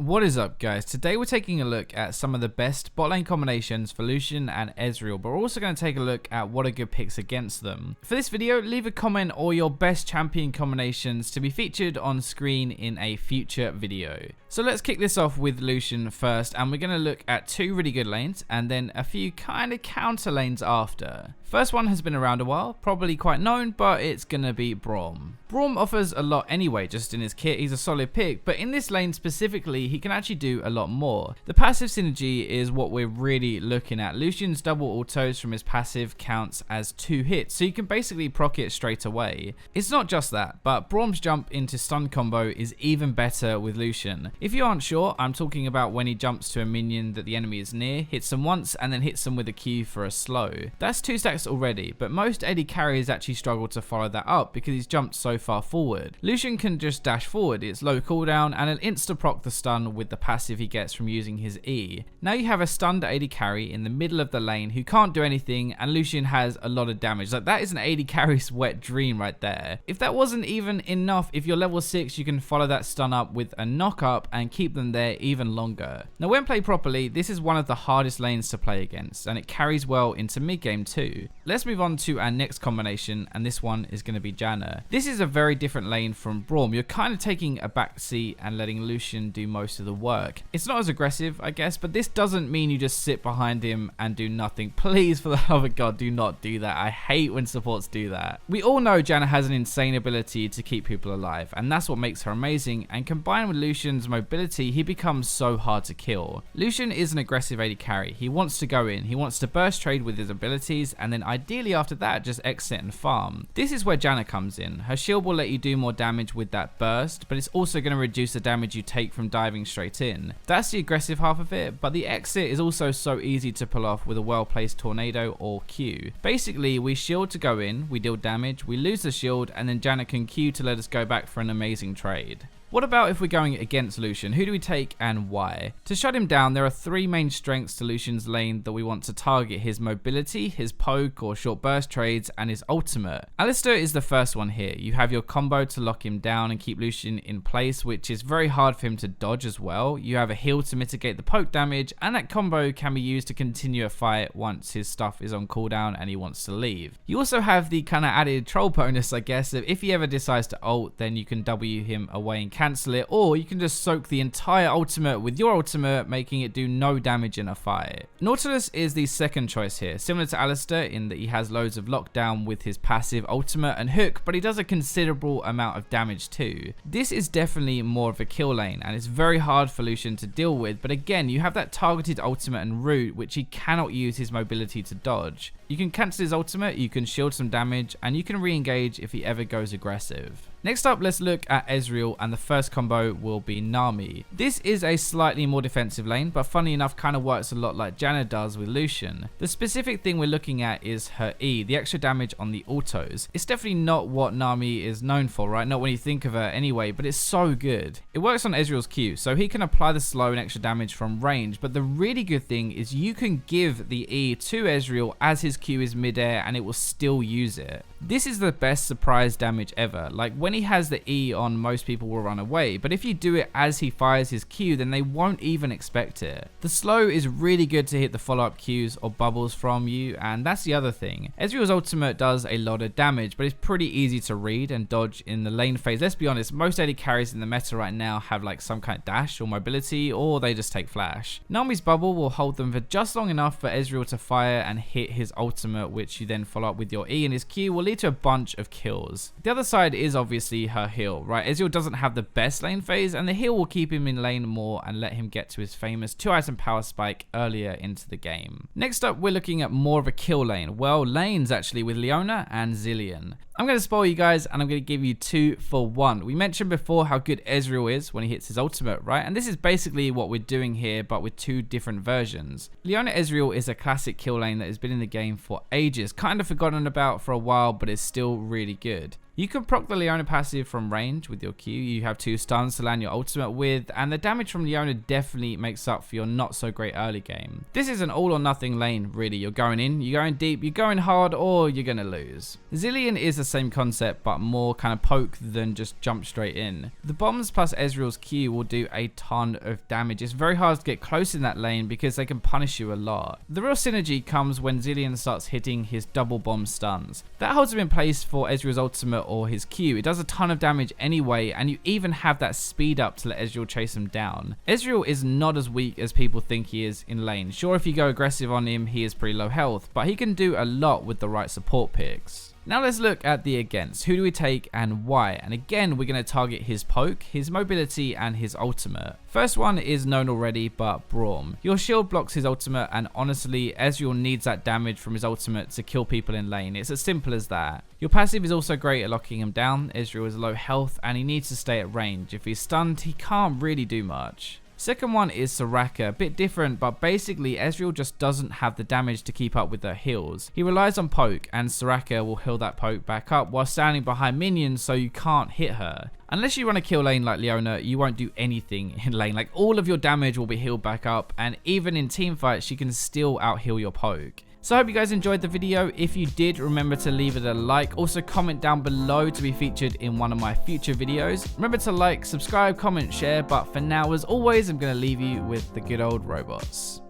What is up, guys? Today we're taking a look at some of the best bot lane combinations for Lucian and Ezreal, but we're also going to take a look at what are good picks against them. For this video, leave a comment or your best champion combinations to be featured on screen in a future video. So let's kick this off with Lucian first, and we're going to look at two really good lanes and then a few kind of counter lanes after. First one has been around a while, probably quite known, but it's going to be Braum. Braum offers a lot anyway, just in his kit, he's a solid pick, but in this lane specifically, he can actually do a lot more. The passive synergy is what we're really looking at. Lucian's double autos from his passive counts as 2 hits, so you can basically proc it straight away. It's not just that, but Braum's jump into stun combo is even better with Lucian. If you aren't sure, I'm talking about when he jumps to a minion that the enemy is near, hits them once, and then hits them with a Q for a slow. That's 2 stacks already, but most AD carries actually struggle to follow that up because he's jumped so far forward. Lucian can just dash forward, it's low cooldown, and it'll insta-proc the stun with the passive he gets from using his E. Now you have a stunned AD carry in the middle of the lane who can't do anything, and Lucian has a lot of damage. Like, that is an AD carry's wet dream right there. If that wasn't even enough, if you're level 6, you can follow that stun up with a knock up and keep them there even longer. Now when played properly, this is one of the hardest lanes to play against, and it carries well into mid game too. Let's move on to our next combination, and this one is going to be Janna. This is a very different lane from Braum. You're kind of taking a back seat and letting Lucian do most of the work. It's not as aggressive, I guess, but this doesn't mean you just sit behind him and do nothing. Please, for the love of God, do not do that. I hate when supports do that. We all know Janna has an insane ability to keep people alive, and that's what makes her amazing, and combined with Lucian's mobility, he becomes so hard to kill. Lucian is an aggressive AD carry. He wants to go in, he wants to burst trade with his abilities, and then ideally after that, just exit and farm. This is where Janna comes in. Her shield will let you do more damage with that burst, but it's also going to reduce the damage you take from diving straight in. That's the aggressive half of it, but the exit is also so easy to pull off with a well-placed tornado or Q. Basically, we shield to go in, we deal damage, we lose the shield, and then Janna can Q to let us go back for an amazing trade. What about if we're going against Lucian? Who do we take and why? To shut him down, there are 3 main strengths to Lucian's lane that we want to target: his mobility, his poke or short burst trades, and his ultimate. Alistar is the first one here. You have your combo to lock him down and keep Lucian in place, which is very hard for him to dodge as well. You have a heal to mitigate the poke damage, and that combo can be used to continue a fight once his stuff is on cooldown and he wants to leave. You also have the kind of added troll bonus, I guess, that if he ever decides to ult, then you can W him away and cancel it, or you can just soak the entire ultimate with your ultimate, making it do no damage in a fight. Nautilus is the second choice here, similar to Alistar in that he has loads of lockdown with his passive ultimate and hook, but he does a considerable amount of damage too. This is definitely more of a kill lane, and it's very hard for Lucian to deal with, but again, you have that targeted ultimate and root, which he cannot use his mobility to dodge. You can cancel his ultimate, you can shield some damage, and you can re-engage if he ever goes aggressive. Next up, let's look at Ezreal, and the first combo will be Nami. This is a slightly more defensive lane, but funny enough kind of works a lot like Janna does with Lucian. The specific thing we're looking at is her E, the extra damage on the autos. It's definitely not what Nami is known for, right? Not when you think of her anyway, but it's so good. It works on Ezreal's Q, so he can apply the slow and extra damage from range, but the really good thing is you can give the E to Ezreal as his Q is midair and it will still use it. This is the best surprise damage ever. Like, when he has the E on, most people will run away, but if you do it as he fires his Q, then they won't even expect it. The slow is really good to hit the follow-up Qs or bubbles from you, and that's the other thing. Ezreal's ultimate does a lot of damage, but it's pretty easy to read and dodge in the lane phase. Let's be honest, most AD carries in the meta right now have like some kind of dash or mobility, or they just take flash. Nami's bubble will hold them for just long enough for Ezreal to fire and hit his ultimate, which you then follow up with your E, and his Q will lead to a bunch of kills. The other side is obviously her heal, right? Ezreal doesn't have the best lane phase, and the heal will keep him in lane more and let him get to his famous 2-item power spike earlier into the game. Next up, we're looking at more of a kill lane. Well, lanes actually, with Leona and Zillion. I'm going to spoil you guys, and I'm going to give you 2 for 1. We mentioned before how good Ezreal is when he hits his ultimate, right? And this is basically what we're doing here, but with 2 different versions. Leona Ezreal is a classic kill lane that has been in the game for ages, kind of forgotten about for a while, but is still really good. You can proc the Leona passive from range with your Q. You have 2 stuns to land your ultimate with, and the damage from Leona definitely makes up for your not so great early game. This is an all or nothing lane, really. You're going in, you're going deep, you're going hard, or you're gonna lose. Zillion is the same concept, but more kind of poke than just jump straight in. The bombs plus Ezreal's Q will do a ton of damage. It's very hard to get close in that lane because they can punish you a lot. The real synergy comes when Zillion starts hitting his double bomb stuns. That holds him in place for Ezreal's ultimate or his Q. It does a ton of damage anyway, and you even have that speed up to let Ezreal chase him down. Ezreal is not as weak as people think he is in lane. Sure, if you go aggressive on him, he is pretty low health, but he can do a lot with the right support picks. Now let's look at the against. Who do we take and why? And again, we're going to target his poke, his mobility, and his ultimate. First one is known already, but Braum. Your shield blocks his ultimate, and honestly, Ezreal needs that damage from his ultimate to kill people in lane. It's as simple as that. Your passive is also great at locking him down. Ezreal is low health, and he needs to stay at range. If he's stunned, he can't really do much. Second one is Soraka, a bit different, but basically Ezreal just doesn't have the damage to keep up with her heals. He relies on poke, and Soraka will heal that poke back up while standing behind minions so you can't hit her. Unless you run a kill lane like Leona, you won't do anything in lane. Like, all of your damage will be healed back up, and even in teamfights, she can still out heal your poke. So I hope you guys enjoyed the video. If you did, remember to leave it a like. Also comment down below to be featured in one of my future videos. Remember to like, subscribe, comment, share. But for now, as always, I'm going to leave you with the good old robots.